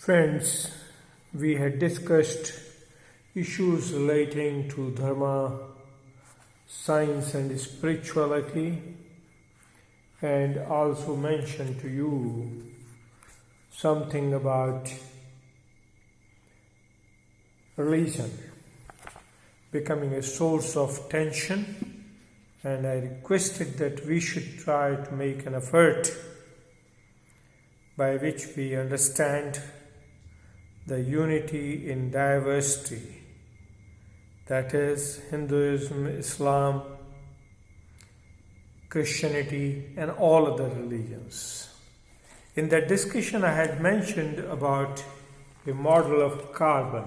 Friends, we had discussed issues relating to Dharma, science and spirituality, and also mentioned to you something about religion becoming a source of tension, and I requested that we should try to make an effort by which we understand the unity in diversity, that is Hinduism, Islam, Christianity and all other religions. In that discussion I had mentioned about a model of carbon.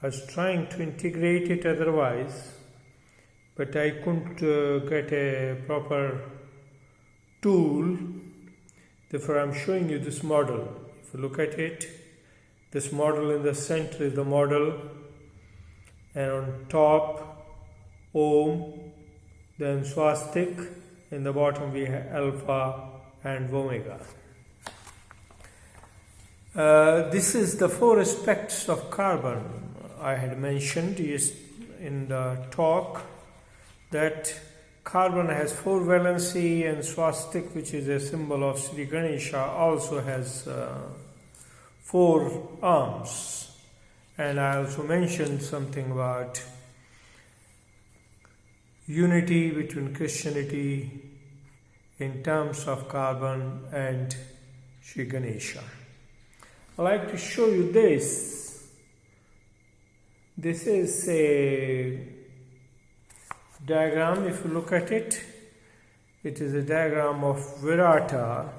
I was trying to integrate it otherwise, but I couldn't get a proper tool. Therefore I am showing you this model. If you look at it, this model in the center is the model, and on top Om, then swastik, in the bottom we have alpha and omega. This is the four aspects of carbon. I had mentioned in the talk that carbon has four valency, and swastik, which is a symbol of Sri Ganesha, also has four arms. And I also mentioned something about unity between Christianity in terms of carbon and Sri Ganesha. I'd like to show you this. This is a diagram. If you look at it, it is a diagram of Virata,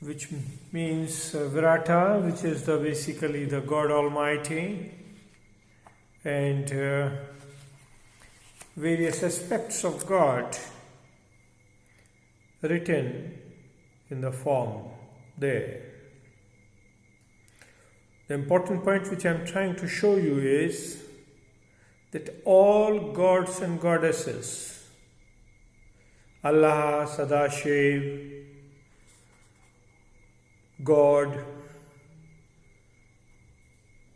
which means Virata, which is basically the God Almighty, and various aspects of God written in the form there. The important point which I am trying to show you is that all gods and goddesses, Allah, Sadashiv, God.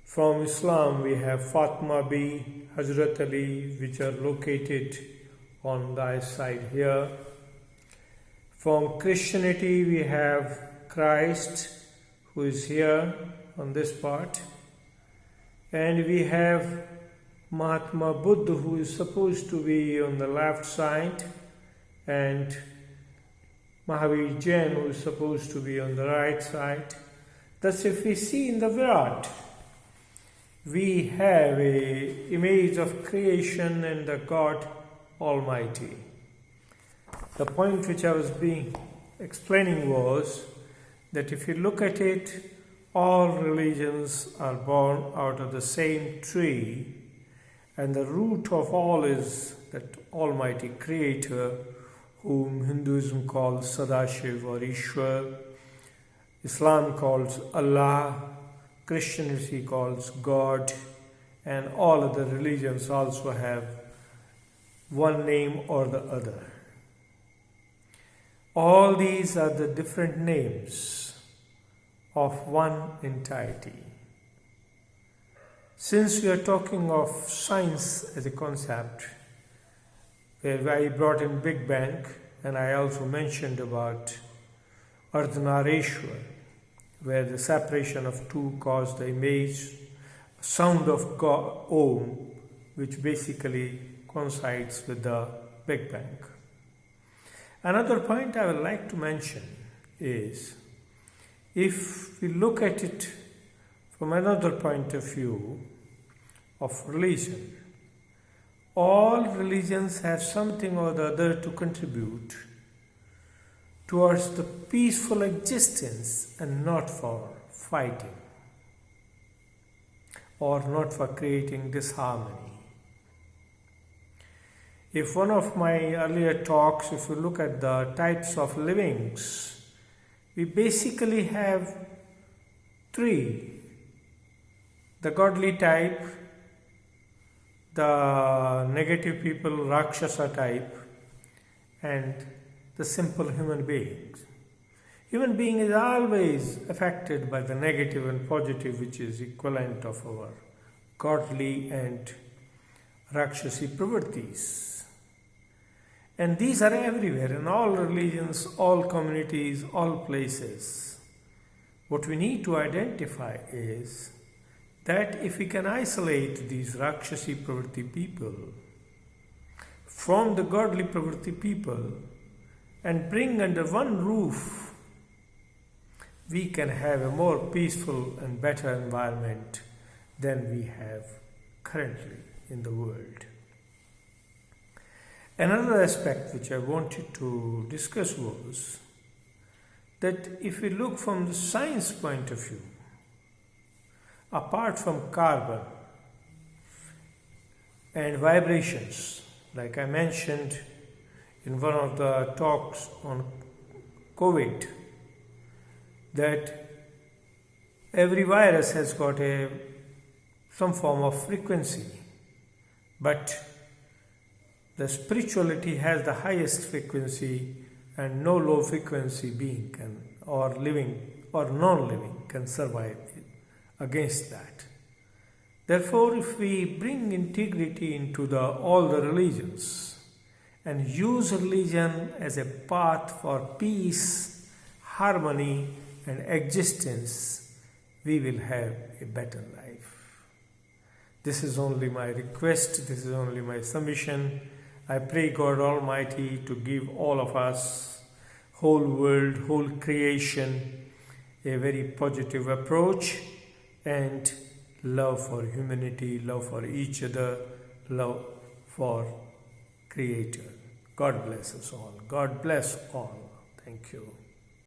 From Islam we have Fatima Bi, Hazrat Ali, which are located on the side here. From Christianity we have Christ, who is here on this part, and we have Mahatma Buddha, who is supposed to be on the left side, and Mahavir Jain, who is supposed to be on the right side. Thus, if we see in the Virat, we have an image of creation and the God Almighty. The point which I was explaining was that if you look at it, all religions are born out of the same tree, and the root of all is that Almighty Creator, whom Hinduism calls Sadashiv or Ishwar, Islam calls Allah, Christianity calls God, and all other religions also have one name or the other. All these are the different names of one entirety. Since we are talking of science as a concept, where I brought in Big Bang, and I also mentioned about Ardhanareshwar, where the separation of two caused the image, sound of God, Om, which basically coincides with the Big Bang. Another point I would like to mention is, if we look at it from another point of view of religion, all religions have something or the other to contribute towards the peaceful existence and not for fighting or not for creating disharmony. If one of my earlier talks, if you look at the types of livings, we basically have three: the godly type, the negative people, Rakshasa type, and the simple human beings. Human being is always affected by the negative and positive, which is equivalent of our godly and rakshasi pravrittis. And these are everywhere in all religions, all communities, all places. What we need to identify is that if we can isolate these rakshasi pravritti people from the godly pravritti people and bring under one roof, we can have a more peaceful and better environment than we have currently in the world. Another aspect which I wanted to discuss was that if we look from the science point of view, apart from carbon and vibrations, like I mentioned in one of the talks on COVID, that every virus has got some form of frequency, but the spirituality has the highest frequency, and no low frequency being can, or living or non-living can survive against that. Therefore, if we bring integrity into all the religions and use religion as a path for peace, harmony, and existence, we will have a better life. This is only my request, this is only my submission. I pray God Almighty to give all of us, whole world, whole creation, a very positive approach and love for humanity, love for each other, love for Creator. God bless us all. God bless all. Thank you.